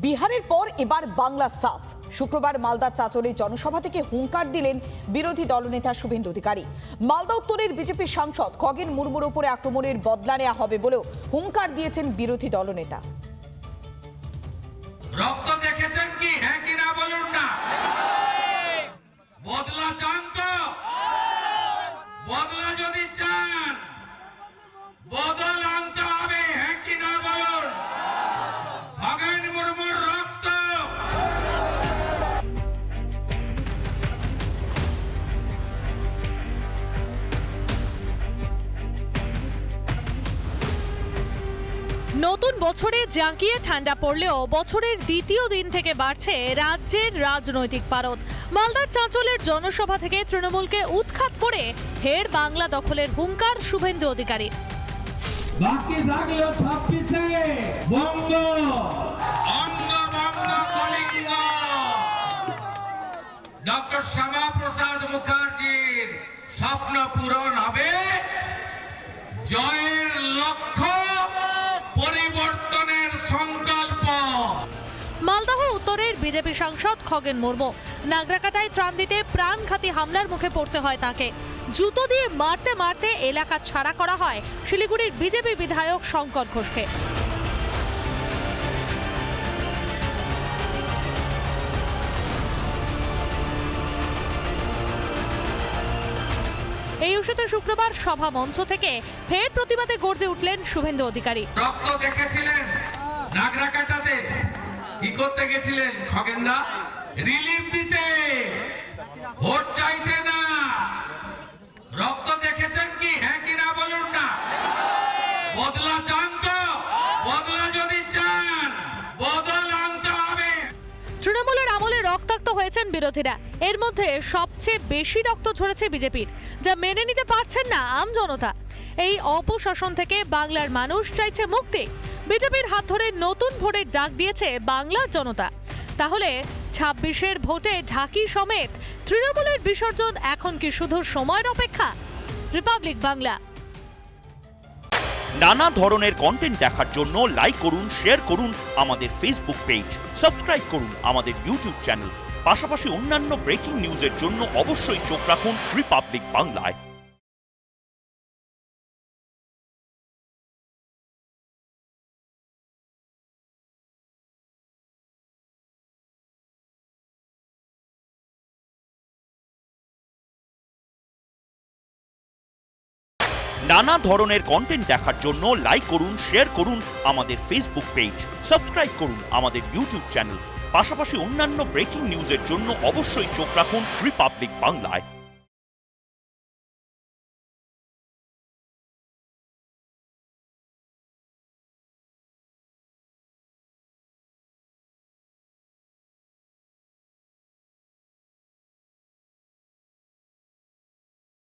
বিহারের পর এবার বাংলা সাফ। শুক্রবার মালদা চাঁচলে জনসভা থেকে হুঙ্কার দিলেন বিরোধী দলনেতা শুভেন্দু অধিকারী। মালদা উত্তরের বিজেপি সাংসদ খগেন মুর্মুর উপরে আক্রমণের বদলা নেওয়া হবে বলেও হুঙ্কার দিয়েছেন বিরোধী দলনেতা। রক্ত দেখেছেন কি? হ্যাঁ কি না বলুন না। বদলা চান তো? বদলা যদি চান, বদল আনতে হবে। হ্যাঁ কি না বলুন। খগেন মুর্মুর রক্ত। নতুন বছরে জাঁকিয়ে ঠান্ডা পড়লেও বছরের দ্বিতীয় দিন থেকে বাড়ছে রাজ্যের রাজনৈতিক পারদ। মালদার চাঁচলের জনসভা থেকে তৃণমূলকে উৎখাত করে ফের বাংলা দখলের হুঙ্কার শুভেন্দু অধিকারী। বাকি থাকলো 26-এ বঙ্গ, অঙ্গ বঙ্গ কলিঙ্গ। ডক্টর শ্যামাপ্রসাদ মুখার্জির স্বপ্ন পূরণ হবে। জয়ের লক্ষ্য, পরিবর্তনের সংকল্প। মালদহ উত্তরের বিজেপি সাংসদ খগেন মুর্মু নাগরাকাটায় ত্রাণ দিতে প্রাণঘাতী হামলার মুখে পড়তে হয় তাকে। জুতো দিয়ে মারতে মারতে এলাকা ছাড়া করা হয় শিলিগুড়ির বিজেপি বিধায়ক শঙ্কর ঘোষকে। এই ইস্যুতে শুক্রবার সভা মঞ্চ থেকে ফের প্রতিবাদে গর্জে উঠলেন শুভেন্দু অধিকারী। রক্ত দেখেছিলেন নাগরাকাটাতে, কি করতে গেছিলেন খগেনদা? রিলিফ দিতে, ভোট চাইতে না। রক্ত দেখেছেন কি? হ্যাঁ কি না বলুন না। বদলা চান তো? বদলা যদি চান, বদল আনতে হবে। তৃণমূলের আমলে রক্তাক্ত হয়েছেন বিরোধীরা। এর মধ্যে সবচেয়ে বেশি রক্ত ঝরেছে বিজেপির, যা মেনে নিতে পারছেন না আম জনতা। এই অপশাসন থেকে বাংলার মানুষ চাইছে মুক্তি। বিজেপির হাত ধরে নতুন ভোটের ডাক দিয়েছে বাংলার জনতা। তাহলে 26-এর ভোটে ঢাকি সমেত তৃণমূলের বিসর্জন এখন কি শুধু সময়ের অপেক্ষা? রিপাবলিক বাংলা। নানা ধরনের কন্টেন্ট দেখার জন্য লাইক করুন, শেয়ার করুন আমাদের ফেসবুক পেজ, সাবস্ক্রাইব করুন আমাদের ইউটিউব চ্যানেল। পাশাপাশি অন্যান্য ব্রেকিং নিউজের জন্য অবশ্যই চোখ রাখুন রিপাবলিক বাংলায়। নানা ধরনের কন্টেন্ট দেখার জন্য লাইক করুন, শেয়ার করুন আমাদের ফেসবুক পেজ, সাবস্ক্রাইব করুন আমাদের ইউটিউব চ্যানেল। পাশাপাশি অন্যান্য ব্রেকিং নিউজের জন্য অবশ্যই চোখ রাখুন রিপাবলিক বাংলায়।